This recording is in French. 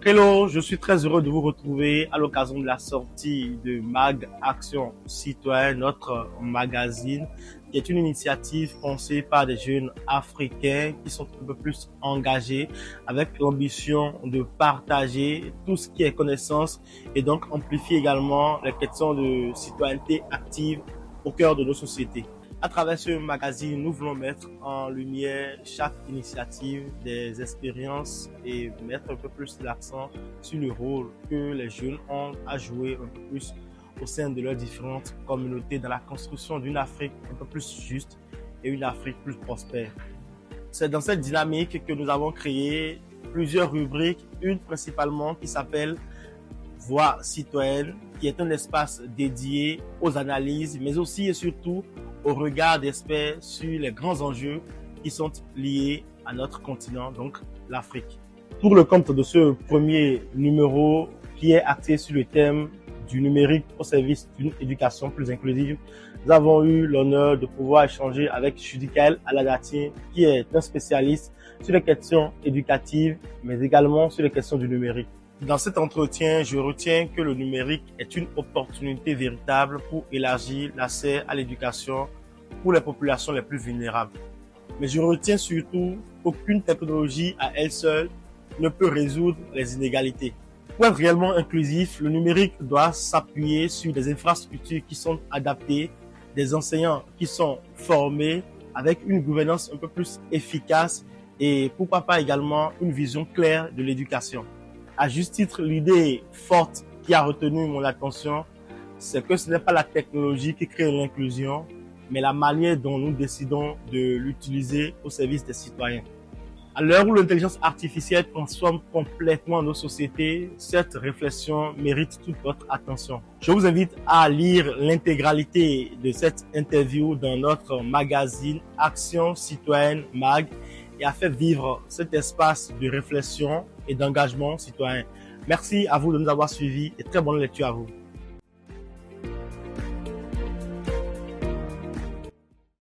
Hello, je suis très heureux de vous retrouver à l'occasion de la sortie de MAG Action Citoyenne, notre magazine, qui est une initiative pensée par des jeunes africains qui sont un peu plus engagés avec l'ambition de partager tout ce qui est connaissance et donc amplifier également les questions de citoyenneté active au cœur de nos sociétés. À travers ce magazine, nous voulons mettre en lumière chaque initiative, des expériences et mettre un peu plus l'accent sur le rôle que les jeunes ont à jouer un peu plus au sein de leurs différentes communautés dans la construction d'une Afrique un peu plus juste et une Afrique plus prospère. C'est dans cette dynamique que nous avons créé plusieurs rubriques, une principalement qui s'appelle Voix citoyenne, qui est un espace dédié aux analyses, mais aussi et surtout au regard d'experts sur les grands enjeux qui sont liés à notre continent, donc l'Afrique. Pour le compte de ce premier numéro qui est axé sur le thème du numérique au service d'une éducation plus inclusive, nous avons eu l'honneur de pouvoir échanger avec Judikaël Aladati, qui est un spécialiste sur les questions éducatives, mais également sur les questions du numérique. Dans cet entretien, je retiens que le numérique est une opportunité véritable pour élargir l'accès à l'éducation pour les populations les plus vulnérables. Mais je retiens surtout qu'aucune technologie à elle seule ne peut résoudre les inégalités. Pour être réellement inclusif, le numérique doit s'appuyer sur des infrastructures qui sont adaptées, des enseignants qui sont formés avec une gouvernance un peu plus efficace et pourquoi pas également une vision claire de l'éducation. À juste titre, l'idée forte qui a retenu mon attention, c'est que ce n'est pas la technologie qui crée l'inclusion, mais la manière dont nous décidons de l'utiliser au service des citoyens. À l'heure où l'intelligence artificielle transforme complètement nos sociétés, cette réflexion mérite toute votre attention. Je vous invite à lire l'intégralité de cette interview dans notre magazine Action Citoyenne MAG et à faire vivre cet espace de réflexion et d'engagement citoyen. Merci à vous de nous avoir suivis et très bonne lecture à vous.